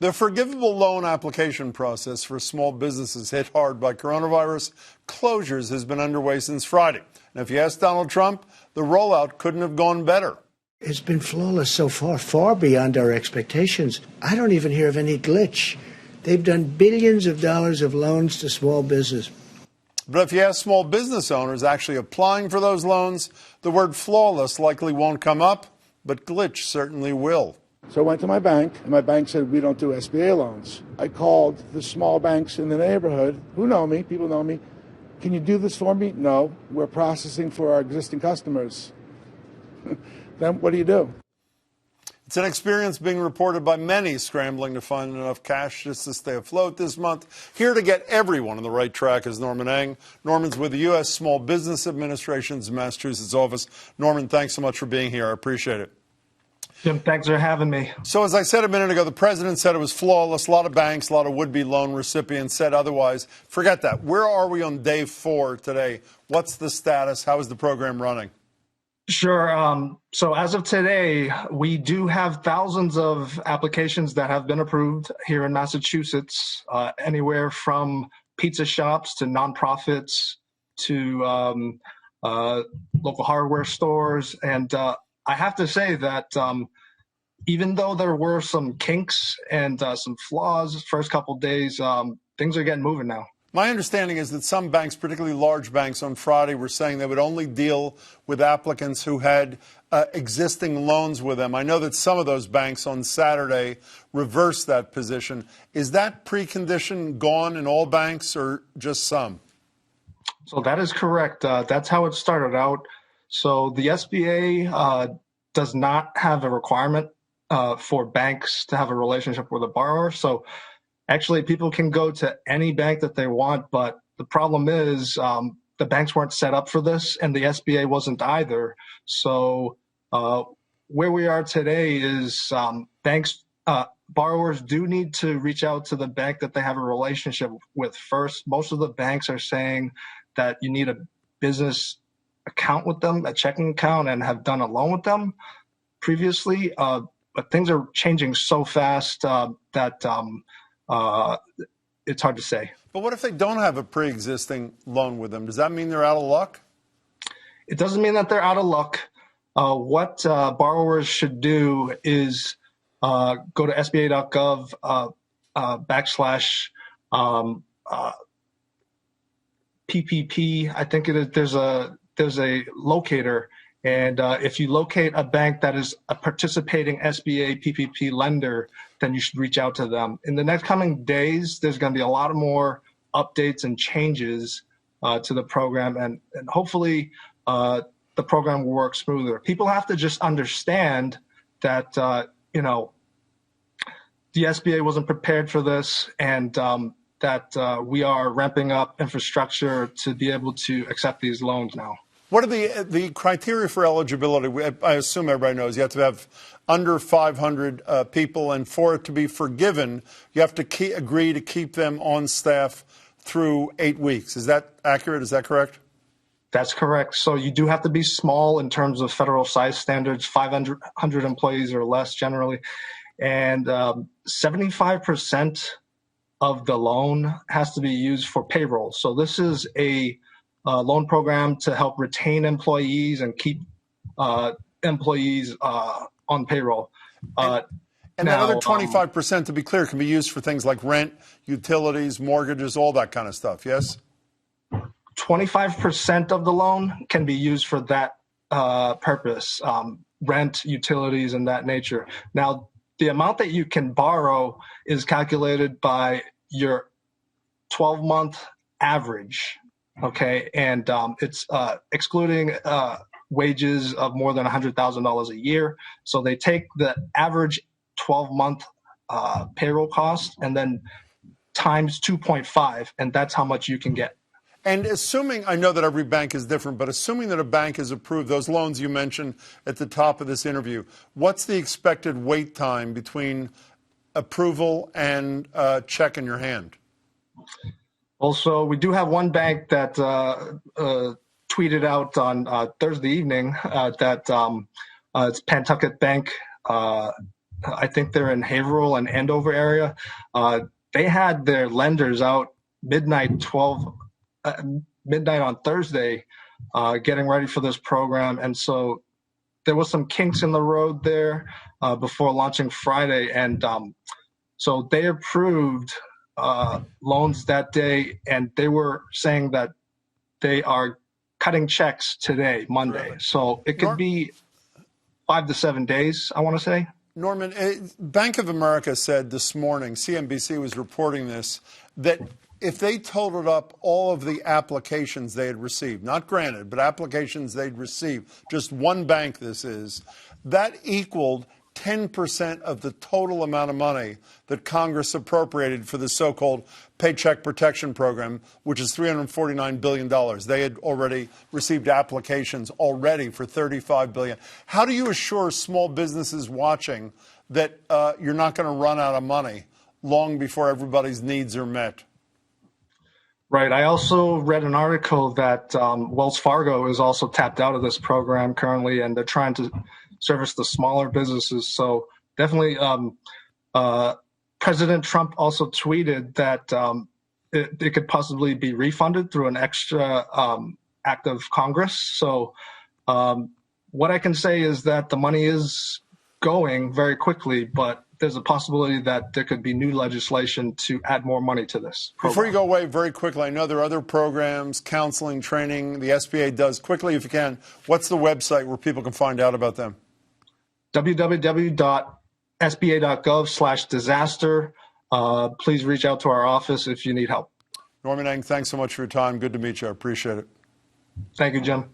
The forgivable loan application process for small businesses hit hard by coronavirus closures has been underway since Friday. And if you ask Donald Trump, the rollout couldn't have gone better. It's been flawless so far, far beyond our expectations. I don't even hear of any glitch. They've done billions of dollars of loans to small business. But if you ask small business owners actually applying for those loans, the word flawless likely won't come up, but glitch certainly will. So I went to my bank, and my bank said, we don't do SBA loans. I called the small banks in the neighborhood who know me, people know me. Can you do this for me? No, we're processing for our existing customers. Then what do? It's an experience being reported by many scrambling to find enough cash just to stay afloat this month. Here to get everyone on the right track is Norman Eng. Norman's with the U.S. Small Business Administration's Massachusetts office. Norman, thanks so much for being here. I appreciate it. Jim, thanks for having me. So as I said a minute ago, the president said it was flawless. A lot of banks, a lot of would-be loan recipients said otherwise. Forget that. Where are we on day 4 today? What's the status? How is the program running? Sure. So as of today, we do have thousands of applications that have been approved here in Massachusetts, anywhere from pizza shops to nonprofits to local hardware stores. And I have to say that even though there were some kinks and some flaws first couple days, things are getting moving now. My understanding is that some banks, particularly large banks, on Friday were saying they would only deal with applicants who had existing loans with them. I know that some of those banks on Saturday reversed that position. Is that precondition gone in all banks or just some? So that is correct. That's how it started out. So the SBA does not have a requirement for banks to have a relationship with a borrower. So actually, people can go to any bank that they want, but the problem is the banks weren't set up for this, and the SBA wasn't either. So where we are today is borrowers do need to reach out to the bank that they have a relationship with first. Most of the banks are saying that you need a business account with them, a checking account, and have done a loan with them previously. But things are changing so fast that it's hard to say. But what if they don't have a pre-existing loan with them? Does that mean they're out of luck? It doesn't mean that they're out of luck. What borrowers should do is go to sba.gov /PPP. I think it is. There's a locator. And if you locate a bank that is a participating SBA PPP lender, then you should reach out to them. In the next coming days, there's going to be a lot more updates and changes to the program, and hopefully the program will work smoother. People have to just understand that, the SBA wasn't prepared for this, and that we are ramping up infrastructure to be able to accept these loans now. What are the criteria for eligibility? I assume everybody knows you have to have under 500 people, and for it to be forgiven, you have to agree to keep them on staff through 8 weeks. Is that accurate? Is that correct? That's correct. So you do have to be small in terms of federal size standards, 500 employees or less generally, and 75% of the loan has to be used for payroll. So this is a loan program to help retain employees and keep employees on payroll. And that other 25%, to be clear, can be used for things like rent, utilities, mortgages, all that kind of stuff, yes? 25% of the loan can be used for that purpose, rent, utilities, and that nature. Now, the amount that you can borrow is calculated by your 12-month average. Okay, and it's excluding wages of more than $100,000 a year. So they take the average 12-month payroll cost and then times 2.5, and that's how much you can get. And assuming, I know that every bank is different, but assuming that a bank has approved those loans you mentioned at the top of this interview, what's the expected wait time between approval and check in your hand? Also, we do have one bank that tweeted out on Thursday evening that it's Pentucket Bank, I think they're in Haverhill and Andover area. They had their lenders out midnight on Thursday, getting ready for this program, and so there was some kinks in the road there before launching Friday, and so they approved loans that day, and they were saying that they are cutting checks today, Monday. Really? So it could be 5 to 7 days, I want to say. Norman, Bank of America said this morning, CNBC was reporting this, that if they totaled up all of the applications they had received, not granted, but applications they'd received, just one bank this is, that equaled 10% of the total amount of money that Congress appropriated for the so-called Paycheck Protection Program, which is $349 billion. They had already received applications already for $35 billion. How do you assure small businesses watching that you're not going to run out of money long before everybody's needs are met? Right. I also read an article that Wells Fargo is also tapped out of this program currently, and they're trying to service the smaller businesses. So definitely, President Trump also tweeted that it could possibly be refunded through an extra act of Congress. So what I can say is that the money is going very quickly, but there's a possibility that there could be new legislation to add more money to this program. Before you go away, very quickly, I know there are other programs, counseling, training, the SBA does. Quickly, if you can, what's the website where people can find out about them? www.sba.gov/disaster. Please reach out to our office if you need help. Norman Eng, thanks so much for your time. Good to meet you. I appreciate it. Thank you, Jim.